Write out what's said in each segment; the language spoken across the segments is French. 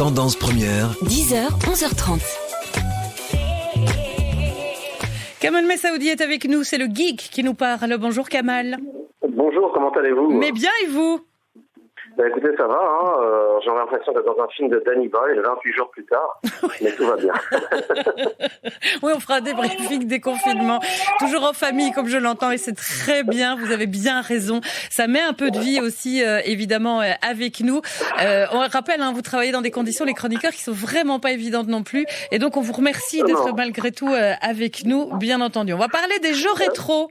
Tendance première. 10h, 11h30. Kamal Messaoudi est avec nous, c'est le geek qui nous parle. Bonjour Kamal. Bonjour, comment allez-vous? Mais bien et vous? Écoutez, ça va, j'ai l'impression d'être dans un film de Danny Boyle 28 jours plus tard, mais tout va bien. Oui, on fera des briefings, des confinements, toujours en famille comme je l'entends et c'est très bien, vous avez bien raison. Ça met un peu de vie aussi, évidemment, avec nous. On rappelle, vous travaillez dans des conditions, les chroniqueurs, qui sont vraiment pas évidentes non plus. Et donc, on vous remercie d'être malgré tout avec nous, bien entendu. On va parler des jeux rétro.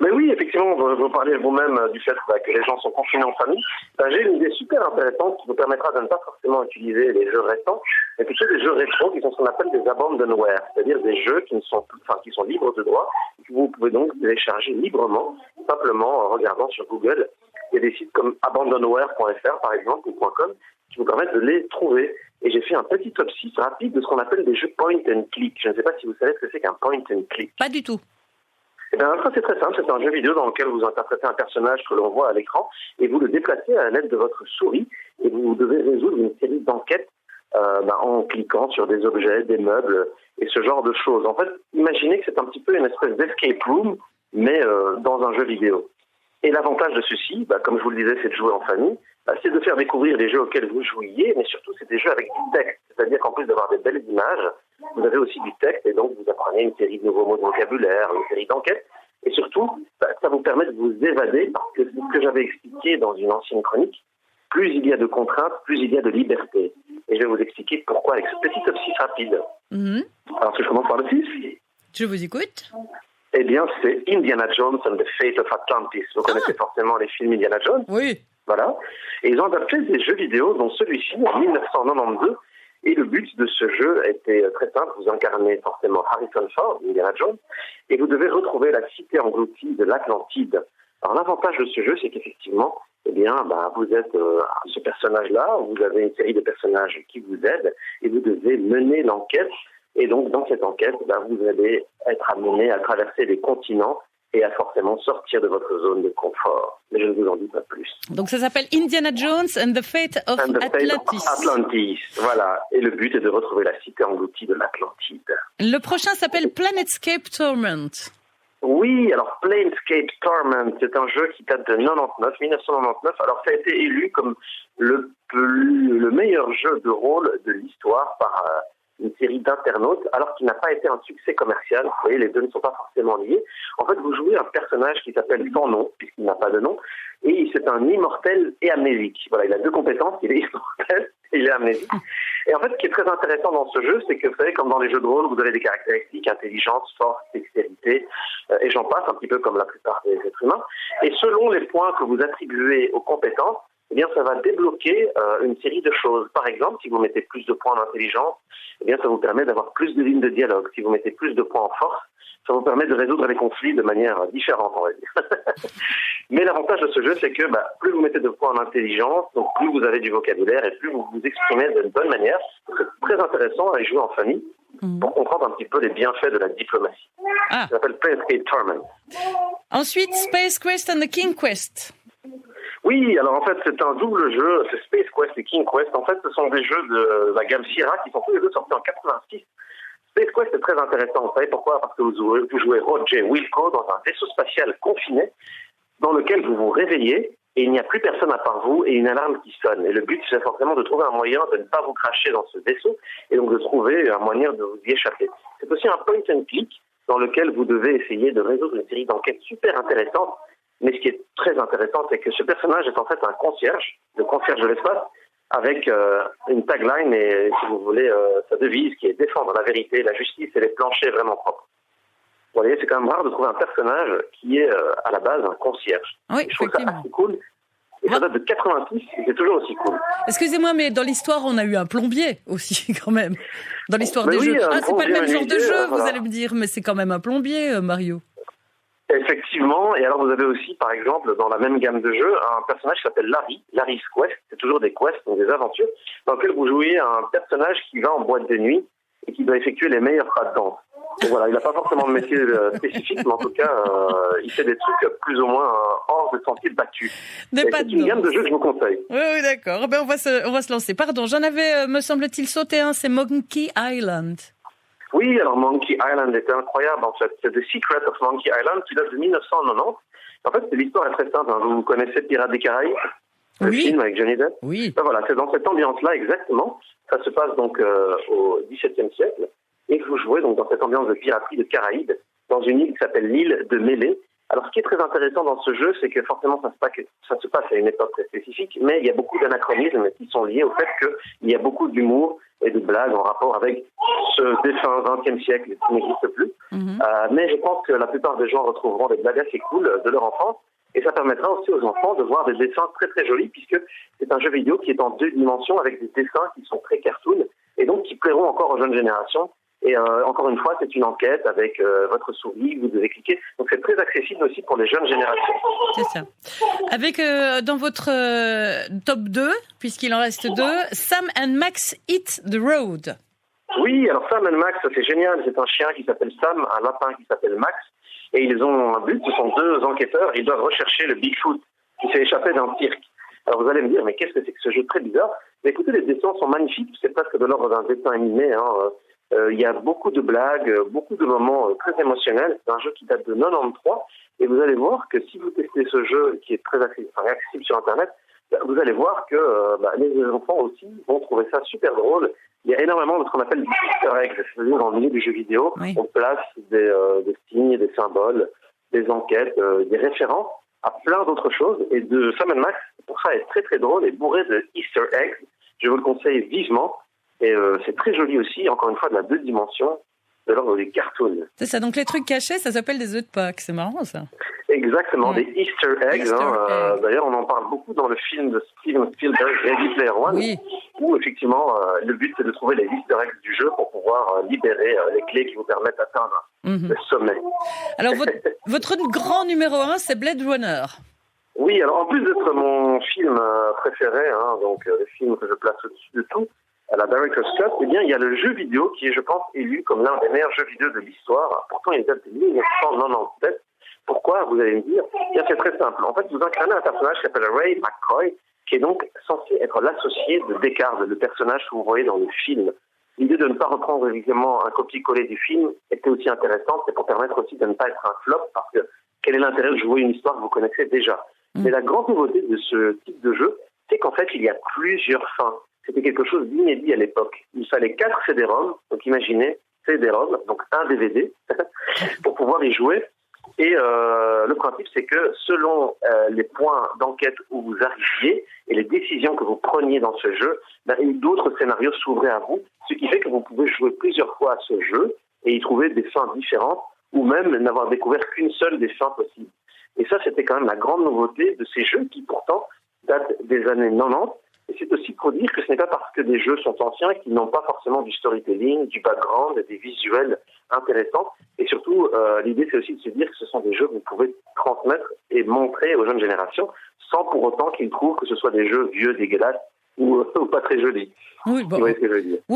Mais oui, effectivement, vous parlez vous-même du fait que les gens sont confinés en famille. J'ai une idée super intéressante qui vous permettra de ne pas forcément utiliser les jeux récents, mais plutôt des jeux rétro qui sont ce qu'on appelle des abandonware, c'est-à-dire des jeux qui sont libres de droit, que vous pouvez donc télécharger librement, simplement en regardant sur Google. Il y a des sites comme abandonware.fr par exemple, ou .com, qui vous permettent de les trouver. Et j'ai fait un petit top 6 rapide de ce qu'on appelle des jeux point and click. Je ne sais pas si vous savez ce que c'est qu'un point and click. Pas du tout. Eh bien, ça c'est très simple, c'est un jeu vidéo dans lequel vous interprétez un personnage que l'on voit à l'écran et vous le déplacez à l'aide de votre souris et vous devez résoudre une série d'enquêtes en cliquant sur des objets, des meubles et ce genre de choses. En fait, imaginez que c'est un petit peu une espèce d'escape room, mais dans un jeu vidéo. Et l'avantage de ceci, comme je vous le disais, c'est de jouer en famille, c'est de faire découvrir les jeux auxquels vous jouiez, mais surtout c'est des jeux avec du texte, c'est-à-dire qu'en plus d'avoir des belles images, vous avez aussi du texte et donc vous apprenez une série de nouveaux mots de vocabulaire, une série d'enquêtes. Et surtout, ça vous permet de vous évader parce que ce que j'avais expliqué dans une ancienne chronique, plus il y a de contraintes, plus il y a de liberté. Et je vais vous expliquer pourquoi avec ce petit top 6 rapide. Alors, si je commence par le 6. Je vous écoute. Eh bien, c'est Indiana Jones and the Fate of Atlantis. Vous connaissez forcément les films Indiana Jones. Oui. Voilà. Et ils ont adapté des jeux vidéo, dont celui-ci, en 1992. Et le but de ce jeu était très simple. Vous incarnez forcément Harrison Ford, Indiana Jones, et vous devez retrouver la cité engloutie de l'Atlantide. Alors l'avantage de ce jeu, c'est qu'effectivement, vous êtes ce personnage-là, vous avez une série de personnages qui vous aident, et vous devez mener l'enquête. Et donc, dans cette enquête, vous allez être amené à traverser les continents et à forcément sortir de votre zone de confort. Mais je ne vous en dis pas plus. Donc ça s'appelle Indiana Jones and the Fate of Atlantis. Voilà. Et le but est de retrouver la cité engloutie de l'Atlantide. Le prochain s'appelle Planescape Torment. Oui, alors Planescape Torment, c'est un jeu qui date de 1999. Alors ça a été élu comme le meilleur jeu de rôle de l'histoire par une série d'internautes, alors qu'il n'a pas été un succès commercial. Vous voyez, les deux ne sont pas forcément liés. En fait, vous jouez un personnage qui s'appelle sans nom, puisqu'il n'a pas de nom, et c'est un immortel et amnésique. Voilà, il a deux compétences, il est immortel et il est amnésique. Et en fait, ce qui est très intéressant dans ce jeu, c'est que, vous savez, comme dans les jeux de rôle, vous avez des caractéristiques, intelligence, force, dextérité, et j'en passe, un petit peu comme la plupart des êtres humains. Et selon les points que vous attribuez aux compétences, eh bien, ça va débloquer une série de choses. Par exemple, si vous mettez plus de points d'intelligence, eh bien, ça vous permet d'avoir plus de lignes de dialogue. Si vous mettez plus de points en force, ça vous permet de résoudre les conflits de manière différente, on va dire. Mais l'avantage de ce jeu, c'est que plus vous mettez de points en intelligence, donc plus vous avez du vocabulaire et plus vous vous exprimez d'une bonne manière. C'est très intéressant à y jouer en famille pour comprendre un petit peu les bienfaits de la diplomatie. Ça s'appelle Planescape Torment. Ensuite, Space Quest and the King Quest. Oui, alors en fait, c'est un double jeu, c'est Space Quest et King Quest. En fait, ce sont des jeux de la gamme Sierra qui sont tous les deux sortis en 86. Space Quest est très intéressant, vous savez pourquoi? Parce que vous jouez Roger Wilco dans un vaisseau spatial confiné dans lequel vous vous réveillez et il n'y a plus personne à part vous et une alarme qui sonne. Et le but, c'est forcément de trouver un moyen de ne pas vous cracher dans ce vaisseau et donc de trouver un moyen de vous y échapper. C'est aussi un point and click dans lequel vous devez essayer de résoudre une série d'enquêtes super intéressantes. Mais ce qui est très intéressant, c'est que ce personnage est en fait un concierge, le concierge de l'espace, avec une tagline et, si vous voulez, sa devise qui est défendre la vérité, la justice et les planchers vraiment propres. Vous voyez, c'est quand même rare de trouver un personnage qui est à la base un concierge. Oui, je trouve ça assez cool. Et ça date de 86 et c'est toujours aussi cool. Excusez-moi, mais dans l'histoire, on a eu un plombier aussi, quand même. Dans l'histoire des jeux. C'est pas le même genre de jeu, vous allez me dire, mais c'est quand même un plombier, Mario. Effectivement, et alors vous avez aussi, par exemple, dans la même gamme de jeux, un personnage qui s'appelle Larry's Quest, c'est toujours des quests, donc des aventures, dans lequel vous jouez un personnage qui va en boîte de nuit et qui doit effectuer les meilleurs pas de danse. Donc voilà, il n'a pas forcément de métier spécifique, mais en tout cas, il fait des trucs plus ou moins hors de sentiers battus. C'est une gamme de jeux que je vous conseille. Oui, d'accord. Ben, on va se lancer. Pardon, j'en avais, me semble-t-il, sauté un, c'est Monkey Island. Oui, alors Monkey Island était incroyable en fait. C'est The Secret of Monkey Island qui date de 1990. En fait, l'histoire est très simple. Hein. Vous connaissez Pirates des Caraïbes, le film avec Johnny Depp. Oui. Ben voilà, c'est dans cette ambiance-là exactement. Ça se passe donc au XVIIe siècle. Et vous jouez donc dans cette ambiance de piraterie de Caraïbes, dans une île qui s'appelle l'île de Mêlée. Alors, ce qui est très intéressant dans ce jeu, c'est que forcément, ça se passe à une époque très spécifique, mais il y a beaucoup d'anachronismes qui sont liés au fait qu'il y a beaucoup d'humour et de blagues en rapport avec ce défunt XXe siècle qui n'existe plus. Mais je pense que la plupart des gens retrouveront des blagues assez cool de leur enfance. Et ça permettra aussi aux enfants de voir des dessins très très jolis, puisque c'est un jeu vidéo qui est en 2 dimensions avec des dessins qui sont très cartoon et donc qui plairont encore aux jeunes générations. Et encore une fois, c'est une enquête avec votre souris, vous devez cliquer. Donc c'est très accessible aussi pour les jeunes générations. C'est ça. Avec dans votre top 2, puisqu'il en reste 2, Sam and Max Hit the Road. Oui, alors Sam and Max, c'est génial. C'est un chien qui s'appelle Sam, un lapin qui s'appelle Max. Et ils ont un but, ce sont 2 enquêteurs. Ils doivent rechercher le Bigfoot qui s'est échappé d'un cirque. Alors vous allez me dire, mais qu'est-ce que c'est que ce jeu très bizarre? Mais écoutez, les dessins sont magnifiques. C'est presque de l'ordre d'un dessin animé, hein. Il y a beaucoup de blagues, beaucoup de moments très émotionnels. C'est un jeu qui date de 93 et vous allez voir que si vous testez ce jeu qui est très accessible sur Internet, vous allez voir que les enfants aussi vont trouver ça super drôle. Il y a énormément de ce qu'on appelle des easter eggs, c'est-à-dire dans le milieu du jeu vidéo, on place des signes, des symboles, des enquêtes, des références à plein d'autres choses. Et de Sam & Max, pour ça, est très très drôle et bourré de easter eggs. Je vous le conseille vivement. Et c'est très joli aussi, encore une fois, de la 2 dimensions, de l'ordre des cartoons. C'est ça, donc les trucs cachés, ça s'appelle des œufs de Pâques, c'est marrant ça. Exactement, des Easter eggs. D'ailleurs, on en parle beaucoup dans le film de Steven Spielberg, Ready Player One, où effectivement, le but c'est de trouver les Easter eggs du jeu pour pouvoir libérer les clés qui vous permettent d'atteindre le sommet. Alors, votre grand numéro 1, c'est Blade Runner. Oui, alors en plus d'être mon film préféré, hein, donc le film que je place au-dessus de tout, à la Director's Cut, eh bien, il y a le jeu vidéo qui est, je pense, élu comme l'un des meilleurs jeux vidéo de l'histoire. Pourtant, il date de 1997. Pourquoi, vous allez me dire? Bien, c'est très simple. En fait, vous incarnez un personnage qui s'appelle Ray McCoy, qui est donc censé être l'associé de Deckard, le personnage que vous voyez dans le film. L'idée de ne pas reprendre évidemment un copier-coller du film était aussi intéressante, c'est pour permettre aussi de ne pas être un flop, parce que quel est l'intérêt de jouer une histoire que vous connaissez déjà? Mais la grande nouveauté de ce type de jeu, c'est qu'en fait, il y a plusieurs fins. C'était quelque chose d'inédit à l'époque. Il fallait 4 CD-ROM, donc imaginez, CD-ROM, donc un DVD, pour pouvoir y jouer. Et le principe, c'est que selon les points d'enquête où vous arriviez et les décisions que vous preniez dans ce jeu, d'autres scénarios s'ouvraient à vous, ce qui fait que vous pouvez jouer plusieurs fois à ce jeu et y trouver des fins différentes, ou même n'avoir découvert qu'une seule des fins possibles. Et ça, c'était quand même la grande nouveauté de ces jeux qui, pourtant, datent des années 90. Et c'est aussi pour dire que ce n'est pas parce que des jeux sont anciens qu'ils n'ont pas forcément du storytelling, du background, des visuels intéressants. Et surtout, l'idée, c'est aussi de se dire que ce sont des jeux que vous pouvez transmettre et montrer aux jeunes générations sans pour autant qu'ils trouvent que ce soit des jeux vieux, dégueulasses ou pas très jolis. Oui,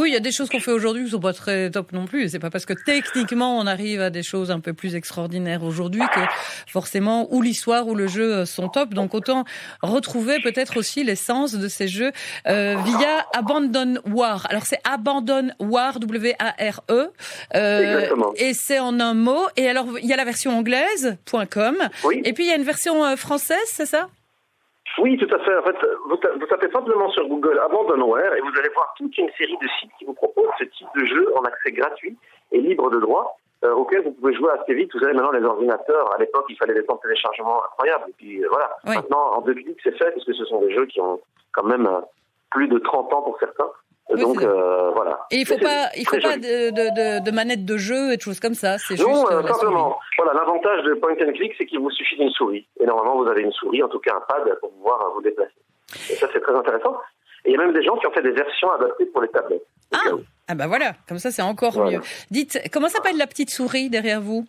il y a des choses qu'on fait aujourd'hui qui ne sont pas très top non plus. C'est pas parce que techniquement on arrive à des choses un peu plus extraordinaires aujourd'hui que forcément ou l'histoire ou le jeu sont top. Donc autant retrouver peut-être aussi l'essence de ces jeux via Abandon War. Alors c'est Abandon War, W-A-R-E. Et c'est en un mot. Et alors il y a la version anglaise, .com. Oui. Et puis il y a une version française, c'est ça? Oui, tout à fait. En fait, vous tapez simplement sur Google Abandonware et vous allez voir toute une série de sites qui vous proposent ce type de jeu en accès gratuit et libre de droit, auquel vous pouvez jouer assez vite. Vous savez, maintenant, les ordinateurs, à l'époque, il fallait des temps de téléchargement incroyables. Et puis voilà, Maintenant, en 2 clics, c'est fait, parce que ce sont des jeux qui ont quand même plus de 30 ans pour certains. Oui, donc voilà. Et il faut pas de manette de jeu et de choses comme ça. C'est juste simplement. Voilà, l'avantage de point and click, c'est qu'il vous suffit d'une souris. Et normalement, vous avez une souris, en tout cas un pad, pour pouvoir vous déplacer. Et ça, c'est très intéressant. Et il y a même des gens qui ont fait des versions adaptées pour les tablettes. Ah bah voilà, comme ça, c'est encore mieux. Dites, comment s'appelle la petite souris derrière vous?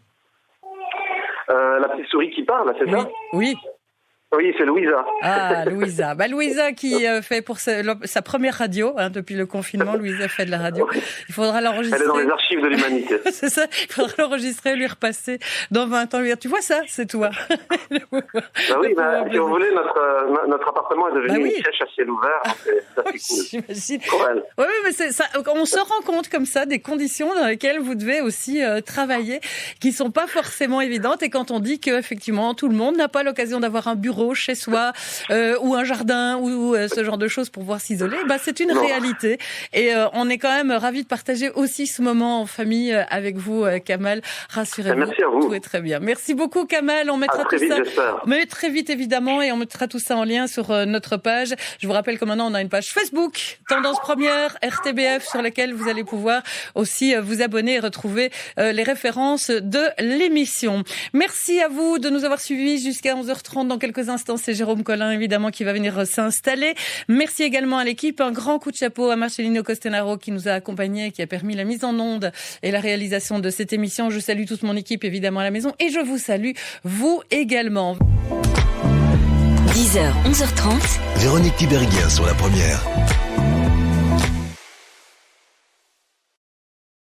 La petite souris qui parle, c'est ça? Oui. Oui, c'est Louisa. Ah, Louisa. Louisa qui fait pour sa première radio, depuis le confinement. Louisa fait de la radio. Il faudra l'enregistrer. Elle est dans les archives de l'humanité. C'est ça. Il faudra l'enregistrer, lui repasser dans 20 ans. Lui dire, tu vois ça, c'est toi. Oui, si vous voulez, notre appartement est devenu une crèche à ciel ouvert. C'est cool. J'imagine. Oui, mais c'est ça. On se rend compte comme ça des conditions dans lesquelles vous devez aussi travailler, qui sont pas forcément évidentes. Et quand on dit que effectivement tout le monde n'a pas l'occasion d'avoir un bureau chez soi ou un jardin ou ce genre de choses pour pouvoir s'isoler, c'est une réalité. Et on est quand même ravis de partager aussi ce moment en famille avec vous, Kamal. Rassurez-vous, merci à vous. Tout est très bien. Merci beaucoup, Kamal. On mettra tout ça, mais très vite évidemment, et on mettra tout ça en lien sur notre page. Je vous rappelle que maintenant on a une page Facebook, Tendance Première, RTBF, sur laquelle vous allez pouvoir aussi vous abonner et retrouver les références de l'émission. Merci à vous de nous avoir suivis jusqu'à 11h30. Dans quelques instants, c'est Jérôme Collin, évidemment, qui va venir s'installer. Merci également à l'équipe. Un grand coup de chapeau à Marcelino Costenaro qui nous a accompagnés, qui a permis la mise en onde et la réalisation de cette émission. Je salue toute mon équipe, évidemment, à la maison. Et je vous salue, vous également. 10h, 11h30. Véronique Tiberghien sur la première.